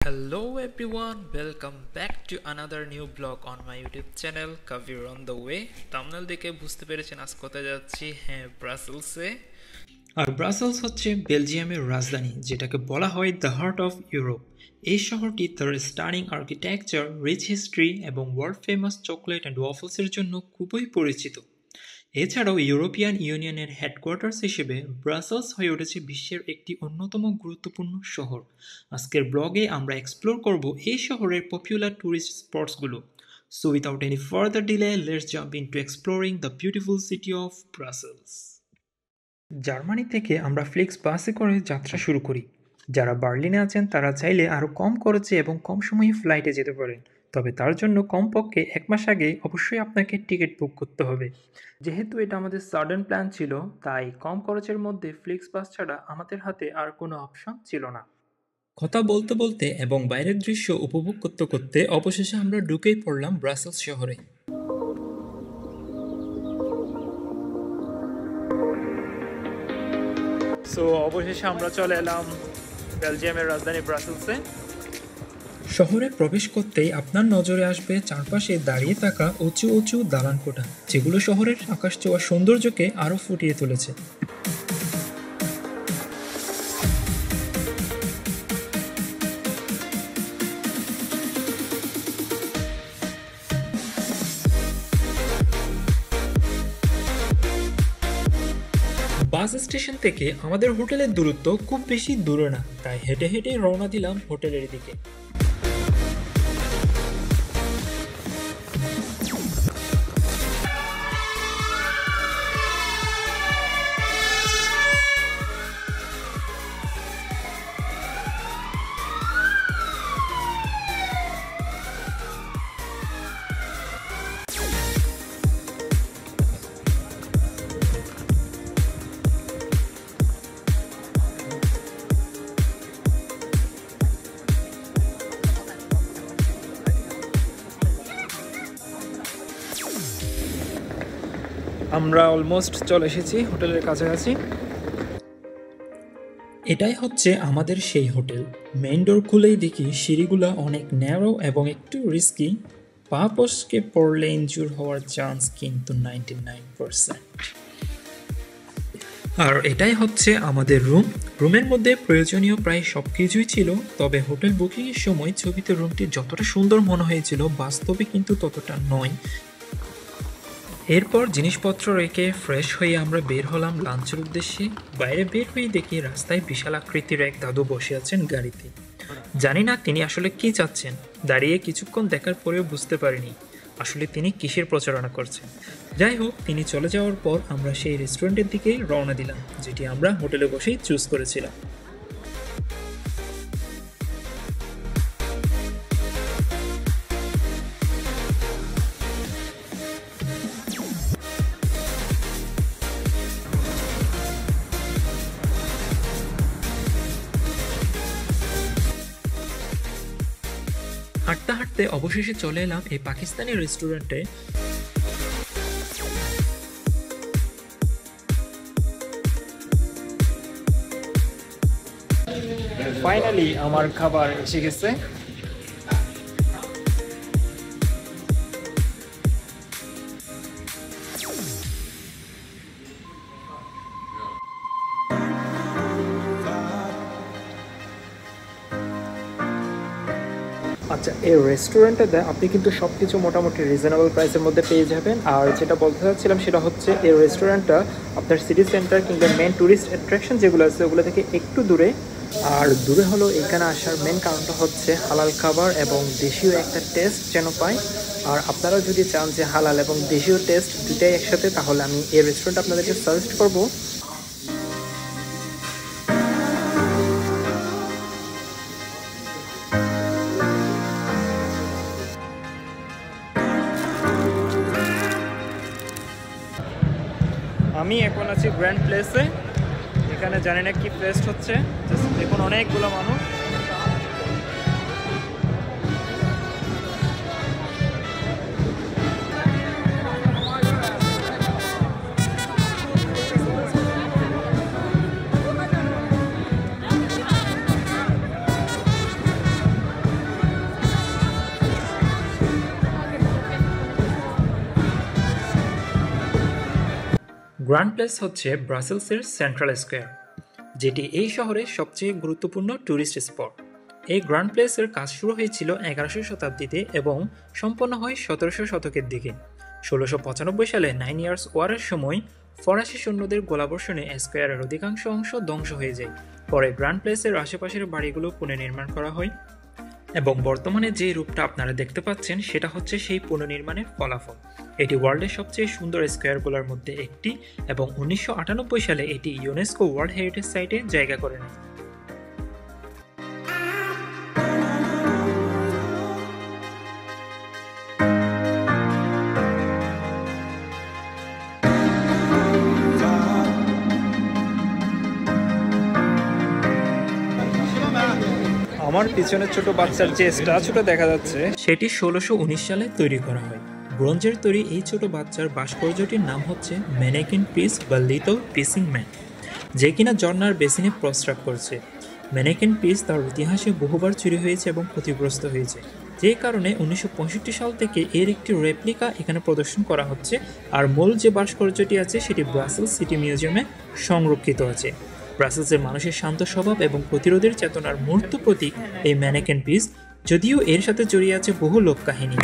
Hello everyone, welcome back to another new vlog on my YouTube channel Kavir on the way. thumbnail দেখে বুঝতে পেরেছেন আজ কোথায় যাচ্ছি। হ্যাঁ, ব্রাসেলসে। আর ব্রাসেলস হচ্ছে বেলজিয়ামের রাজধানী, যেটাকে বলা হয় দ্য হার্ট অফ ইউরোপ। এই শহরটি তার স্টানিং আর্কিটেকচার, রিচ হিস্ট্রি এবং ওয়ার্ল্ড ফেমাস চকলেট অ্যান্ড ওয়াফলসের জন্য খুবই পরিচিত। এছাড়াও ইউরোপিয়ান ইউনিয়নের হেডকোয়ার্টার্স হিসেবে ব্রাসেলস হয়ে উঠেছে বিশ্বের একটি অন্যতম গুরুত্বপূর্ণ শহর। আজকের ব্লগে আমরা এক্সপ্লোর করব এই শহরের পপুলার ট্যুরিস্ট স্পটসগুলো। So without any further delay, let's jump into exploring the beautiful city of Brussels. Germany থেকে আমরা ফ্লিক্স বাসে করে যাত্রা শুরু করি। যারা বার্লিনে আছেন তারা চাইলে আরও কম খরচে এবং কম সময়ে ফ্লাইটে যেতে পারেন, তবে তার জন্য কমপক্ষে 1 মাস আগে অবশ্যই আপনাকে টিকিট বুক করতে হবে। যেহেতু এটা আমাদের সাডেন প্ল্যান ছিল, তাই কম খরচের মধ্যে ফ্লিক্স বাস ছাড়া আমাদের হাতে আর কোনো অপশন ছিল না। কথা বলতে বলতে এবং বাইরের দৃশ্য উপভোগ করতে করতে অবশেষে আমরা ঢুকেই পড়লাম ব্রাসেলস শহরে। সো অবশেষে আমরা চলে এলাম বেলজিয়ামের রাজধানী ব্রাসেলসে। শহরে প্রবেশ করতেই আপনার নজরে আসবে চারপাশে দাঁড়িয়ে থাকা উঁচু উঁচু দালানকোঠা, যেগুলো শহরের আকাশ ছোঁয়া সৌন্দর্যকে আরও ফুটিয়ে তুলেছে। বাস স্টেশন থেকে আমাদের হোটেলের দূরত্ব খুব বেশি দূরে না, তাই হেঁটে হেঁটে রওনা দিলাম হোটেলের দিকে। আমরা অলমোস্ট চলে এসেছি হোটেলের কাছাকাছি। এটাই হচ্ছে আমাদের সেই হোটেল। মেইন ডোর খুলেই দেখি সিঁড়িগুলো অনেক ন্যারো এবং একটু রিস্কি। পা ফসকে পড়লে ইনজুর হওয়ার চান্স কিন্তু 99%। আর এটাই হচ্ছে আমাদের রুমের মধ্যে প্রয়োজনীয় প্রায় সব কিছুই ছিল, তবে হোটেল বুকিংয়ের সময় ছবিতে রুমটি যতটা সুন্দর মনে হয়েছিল বাস্তবে কিন্তু ততটা নয়। এরপর জিনিসপত্র রেখে ফ্রেশ হয়ে আমরা বের হলাম লাঞ্চের উদ্দেশ্যে। বাইরে বের হয়ে দেখি রাস্তায় বিশাল আকৃতির এক দাদু বসে আছেন গাড়িতে। জানি না তিনি আসলে কি চাচ্ছেন, দাঁড়িয়ে কিছুক্ষণ দেখার পরেও বুঝতে পারিনি আসলে তিনি কিসের প্রচারণা করছেন। যাই হোক, তিনি চলে যাওয়ার পর আমরা সেই রেস্টুরেন্টের দিকে রওনা দিলাম, যেটি আমরা হোটেলে বসেই চুজ করেছিলাম। হাঁটতে হাঁটতে অবশেষে চলে এলাম এই পাকিস্তানি রেস্টুরেন্টে। ফাইনালি আমার খাবার এসে গেছে। আচ্ছা, এই রেস্টুরেন্টে আপনি কিন্তু সব কিছু মোটামুটি রিজনেবল প্রাইসের মধ্যে পেয়ে যাবেন। আর যেটা বলতে চাচ্ছিলাম সেটা হচ্ছে এই রেস্টুরেন্টটা আপনার সিটি সেন্টার কিংবা মেন ট্যুরিস্ট অ্যাট্রাকশন যেগুলো আছে ওগুলো থেকে একটু দূরে। আর দূরে হলো এখানে আসার মেন কারণটা হচ্ছে হালাল খাবার এবং দেশীয় একটা টেস্ট যেন পাই। আর আপনারা যদি চান যে হালাল এবং দেশীয় টেস্ট দুটাই একসাথে, তাহলে আমি এই রেস্টুরেন্ট আপনাদেরকে সাজেস্ট করবো। আমি এখন আছি গ্র্যান্ড প্লেসে। এখানে জানি না কি ফেস্ট হচ্ছে, দেখুন অনেকগুলো মানুষ। গ্র্যান্ড প্লেস হচ্ছে ব্রাসেলসের সেন্ট্রাল স্কোয়ার, যেটি এই শহরের সবচেয়ে গুরুত্বপূর্ণ ট্যুরিস্ট স্পট। এই গ্র্যান্ড প্লেসের কাজ শুরু হয়েছিল 11শো শতাব্দীতে এবং সম্পন্ন হয় 17শো শতকের দিকে। 1695 সালে 9 ইয়ার্স ওয়ারের সময় ফরাসি সৈন্যদের গোলাবর্ষণে স্কোয়ারের অধিকাংশ অংশ ধ্বংস হয়ে যায়। পরে গ্র্যান্ড প্লেসের আশেপাশের বাড়িগুলো পুনর্নির্মাণ করা হয় এবং বর্তমানে যে রূপটা আপনারা দেখতে পাচ্ছেন সেটা হচ্ছে সেই পুনর্নির্মাণের ফলাফল। এটি ওয়ার্ল্ডের সবচেয়ে সুন্দর স্কোয়ারগুলোর মধ্যে একটি এবং 1998 সালে এটি ইউনেস্কো ওয়ার্ল্ড হেরিটেজ সাইটে জায়গা করে নেয়। আমার পিছনে ছোট বাচ্চার যে স্ট্যাচুটা দেখা যাচ্ছে সেটি 1619 সালে তৈরি করা হয়। ব্রোঞ্জের তৈরি এই ছোট বাচ্চার ভাস্কর্যটির নাম হচ্ছে ম্যানেকিন পিস বা লিটল পিসিং ম্যান, যে কিনা ঝর্ণার বেসিনে প্রস্রাব করছে। ম্যানেকিন পিস তার ইতিহাসে বহুবার চুরি হয়েছে এবং ক্ষতিগ্রস্ত হয়েছে, যে কারণে 1965 সাল থেকে এর একটি রেপ্লিকা এখানে প্রদর্শন করা হচ্ছে। আর মূল যে ভাস্কর্যটি আছে সেটি ব্রাসেলস সিটি মিউজিয়ামে সংরক্ষিত আছে। ব্রাসেলসের মানুষের শান্ত স্বভাব এবং প্রতিরোধের চেতনার মূর্ত প্রতীক এই ম্যানেকেন পিস, যদিও এর সাথে জড়িয়ে আছে বহু লোককাহিনী।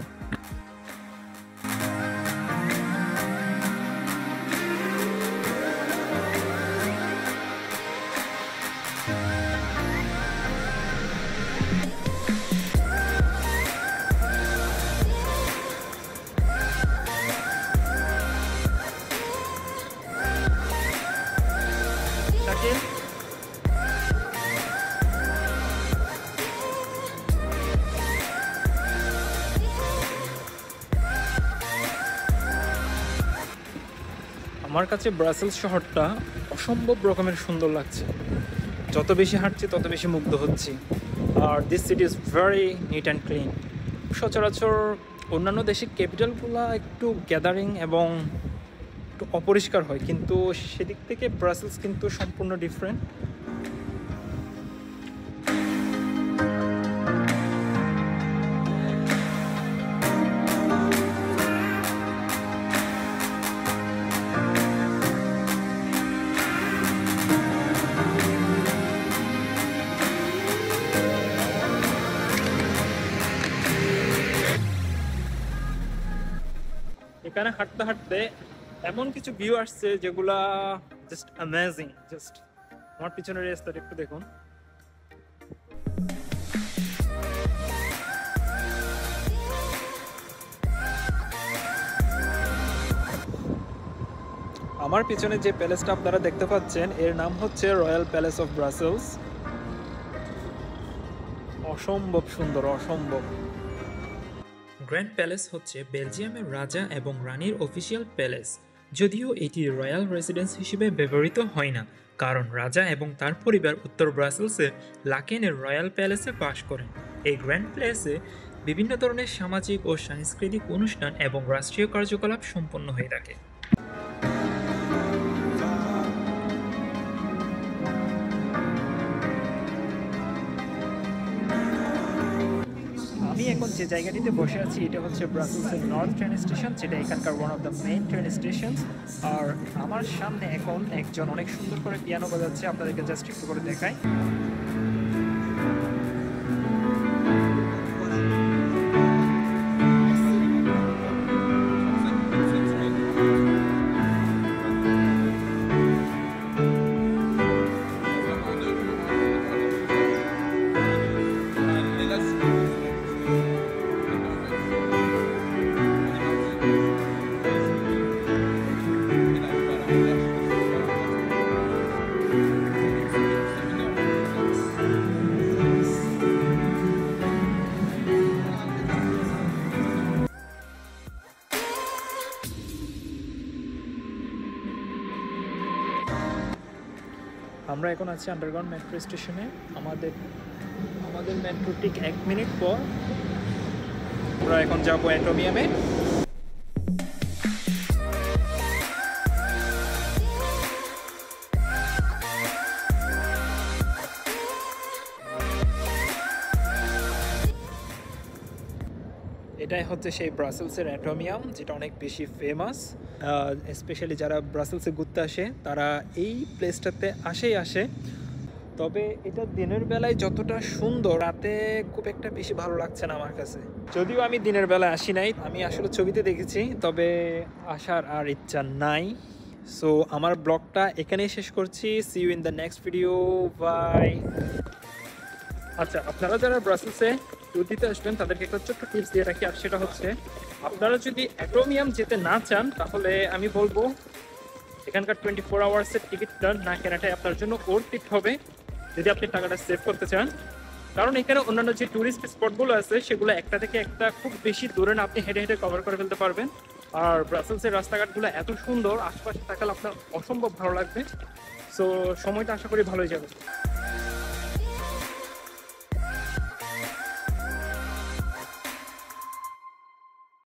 আমার কাছে ব্রাসেলস শহরটা অসম্ভব রকমের সুন্দর লাগছে। যত বেশি হাঁটছি তত বেশি মুগ্ধ হচ্ছি। আর this city is very neat and clean. সচরাচর অন্যান্য দেশের ক্যাপিটালগুলো একটু গ্যাদারিং এবং একটু অপরিষ্কার হয়, কিন্তু সেদিক থেকে ব্রাসেলস কিন্তু সম্পূর্ণ ডিফারেন্ট। এখানে হাঁটতে হাঁটতে এমন কিছু ভিউ আসছে যেগুলা জাস্ট অ্যামেজিং। জাস্ট আমার পিছনের রাস্তাটা একটু দেখুন। আমার পিছনে যে প্যালেসটা আপনারা দেখতে পাচ্ছেন এর নাম হচ্ছে রয়্যাল প্যালেস অফ ব্রাসেলস। অসম্ভব সুন্দর, অসম্ভব। গ্র্যান্ড প্যালেস হচ্ছে বেলজিয়ামের রাজা এবং রানীর অফিসিয়াল প্যালেস, যদিও এটি রয়্যাল রেসিডেন্স হিসেবে ব্যবহৃত হয় না, কারণ রাজা এবং তার পরিবার উত্তর ব্রাসেলসের লাকেনের রয়্যাল প্যালেসে বাস করেন। এই গ্র্যান্ড প্যালেসে বিভিন্ন ধরনের সামাজিক ও সাংস্কৃতিক অনুষ্ঠান এবং রাষ্ট্রীয় কার্যকলাপ সম্পন্ন হয়ে থাকে। আমি এখন যে জায়গাটিতে বসে আছি এটা হচ্ছে ব্রাসেলসের নর্থ ট্রেন স্টেশন, যেটা এখানকার one of the main train station. আর আমার সামনে এখন একজন অনেক সুন্দর করে পিয়ানো বাজাচ্ছে, আপনাদেরকে জাস্ট একটু করে দেখাই। আমরা এখন আছি আন্ডারগ্রাউন্ড মেট্রো স্টেশনে। আমাদের মেট্রো ঠিক 1 মিনিট পর আমরা এখন যাবো অ্যাটোমিয়ামে। এটাই হচ্ছে সেই ব্রাসেলসের অ্যাটোমিয়াম, যেটা অনেক বেশি ফেমাস। স্পেশালি যারা ব্রাসেলসে ঘুরতে আসে তারা এই প্লেসটাতে আসে। তবে এটা দিনের বেলায় যতটা সুন্দর, রাতে খুব একটা বেশি ভালো লাগছে না আমার কাছে। যদিও আমি দিনের বেলায় আসি নাই, আমি আসলে ছবিতে দেখেছি, তবে আসার আর ইচ্ছা নাই। সো আমার ব্লগটা এখানেই শেষ করছি। See you in the next video, bye. আচ্ছা, আপনারা যারা ব্রাসেলসে ট্যুর দিতে আসবেন তাদেরকে একটা ছোট্ট টিপস দিয়ে রাখি, আর সেটা হচ্ছে আপনারা যদি অ্যাটোমিয়াম যেতে না চান তাহলে আমি বলবো এখানকার 24 আওয়ার্সের টিকিটটা না কেনাটাই আপনার জন্য ওর্থ হবে, যদি আপনি টাকাটা সেভ করতে চান। কারণ এখানে অন্যান্য যে ট্যুরিস্ট স্পটগুলো আছে সেগুলো একটা থেকে একটা খুব বেশি দূরে না, আপনি হেঁটে হেঁটে কভার করে ফেলতে পারবেন। আর ব্রাসেলসের রাস্তাঘাটগুলো এত সুন্দর, আশপাশে তাকালে আপনার অসম্ভব ভালো লাগবে। সো সময়টা আশা করি ভালোই যাবে।